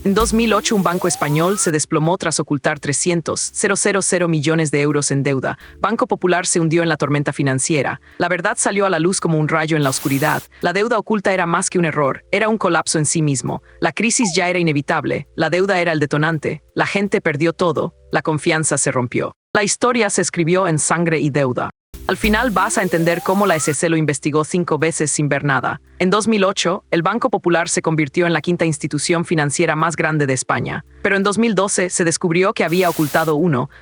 En 2008, un banco español se desplomó tras ocultar 300,000 millones de euros en deuda. Banco Popular se hundió en la tormenta financiera. La verdad salió a la luz como un rayo en la oscuridad. La deuda oculta era más que un error, era un colapso en sí mismo. La crisis ya era inevitable, la deuda era el detonante. La gente perdió todo, la confianza se rompió. La historia se escribió en sangre y deuda. Al final vas a entender cómo la SEC lo investigó 5 veces sin ver nada. En 2008, el Banco Popular se convirtió en la quinta institución financiera más grande de España. Pero en 2012 se descubrió que había ocultado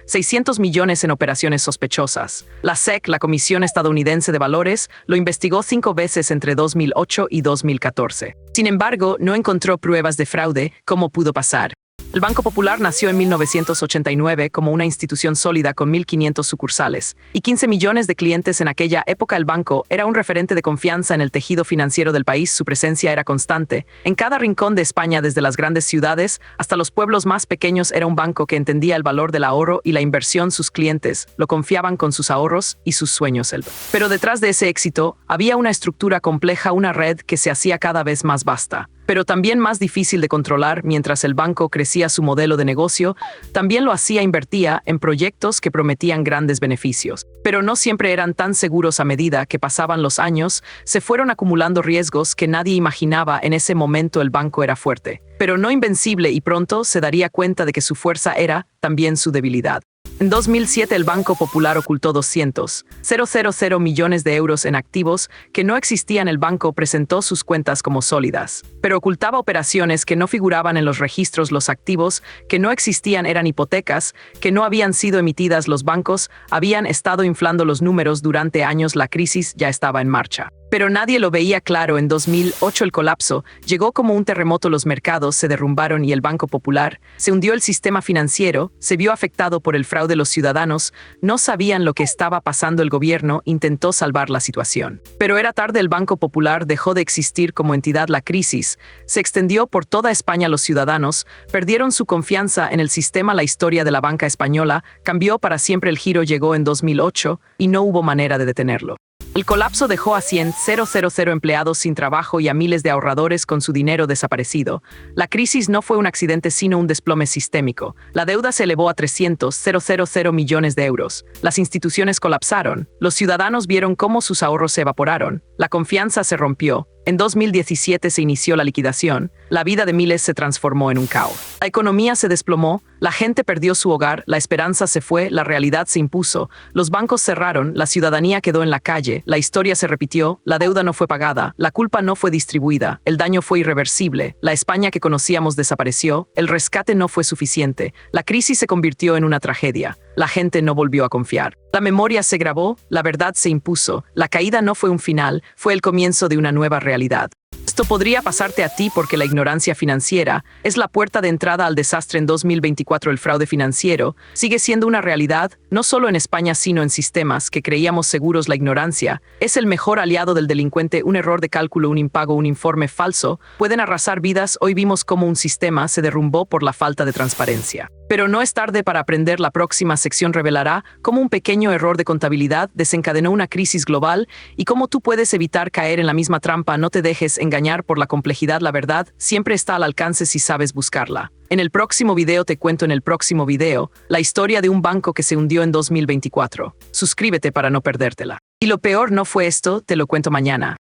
600 millones en operaciones sospechosas. La SEC, la Comisión Estadounidense de Valores, lo investigó 5 veces entre 2008 y 2014. Sin embargo, no encontró pruebas de fraude. ¿Cómo pudo pasar? El Banco Popular nació en 1989 como una institución sólida con 1.500 sucursales y 15 millones de clientes. En aquella época el banco era un referente de confianza en el tejido financiero del país. Su presencia era constante. En cada rincón de España, desde las grandes ciudades hasta los pueblos más pequeños, era un banco que entendía el valor del ahorro y la inversión. Sus clientes lo confiaban con sus ahorros y sus sueños. Pero detrás de ese éxito había una estructura compleja, una red que se hacía cada vez más vasta, pero también más difícil de controlar. Mientras el banco crecía su modelo de negocio, también lo hacía, invertía en proyectos que prometían grandes beneficios, pero no siempre eran tan seguros. A medida que pasaban los años, se fueron acumulando riesgos que nadie imaginaba. En ese momento el banco era fuerte, pero no invencible, y pronto se daría cuenta de que su fuerza era también su debilidad. En 2007 el Banco Popular ocultó 200,000 millones de euros en activos que no existían. El banco presentó sus cuentas como sólidas, pero ocultaba operaciones que no figuraban en los registros. Los activos que no existían eran hipotecas que no habían sido emitidas. Los bancos habían estado inflando los números durante años. La crisis ya estaba en marcha, pero nadie lo veía claro. En 2008 el colapso llegó como un terremoto. Los mercados se derrumbaron y el Banco Popular se hundió. El sistema financiero se vio afectado por el fraude. Los ciudadanos no sabían lo que estaba pasando. El gobierno intentó salvar la situación, pero era tarde. El Banco Popular dejó de existir como entidad. La crisis se extendió por toda España. Los ciudadanos perdieron su confianza en el sistema. La historia de la banca española cambió para siempre. El giro llegó en 2008 y no hubo manera de detenerlo. El colapso dejó a 100,000 empleados sin trabajo y a miles de ahorradores con su dinero desaparecido. La crisis no fue un accidente, sino un desplome sistémico. La deuda se elevó a 300,000 millones de euros. Las instituciones colapsaron. Los ciudadanos vieron cómo sus ahorros se evaporaron. La confianza se rompió. En 2017 se inició la liquidación. La vida de miles se transformó en un caos. La economía se desplomó, la gente perdió su hogar, la esperanza se fue, la realidad se impuso. Los bancos cerraron, la ciudadanía quedó en la calle, la historia se repitió, la deuda no fue pagada, la culpa no fue distribuida, el daño fue irreversible, la España que conocíamos desapareció, el rescate no fue suficiente, la crisis se convirtió en una tragedia. La gente no volvió a confiar. La memoria se grabó, la verdad se impuso. La caída no fue un final, fue el comienzo de una nueva realidad. Esto podría pasarte a ti porque la ignorancia financiera es la puerta de entrada al desastre. En 2024 el fraude financiero sigue siendo una realidad, no solo en España sino en sistemas que creíamos seguros. La ignorancia es el mejor aliado del delincuente. Un error de cálculo, un impago, un informe falso pueden arrasar vidas. Hoy vimos cómo un sistema se derrumbó por la falta de transparencia. Pero no es tarde para aprender. La próxima sección revelará cómo un pequeño error de contabilidad desencadenó una crisis global y cómo tú puedes evitar caer en la misma trampa. No te dejes engañar por la complejidad. La verdad siempre está al alcance si sabes buscarla. En el próximo video te cuento la historia de un banco que se hundió en 2024. Suscríbete para no perdértela. Y lo peor no fue esto, te lo cuento mañana.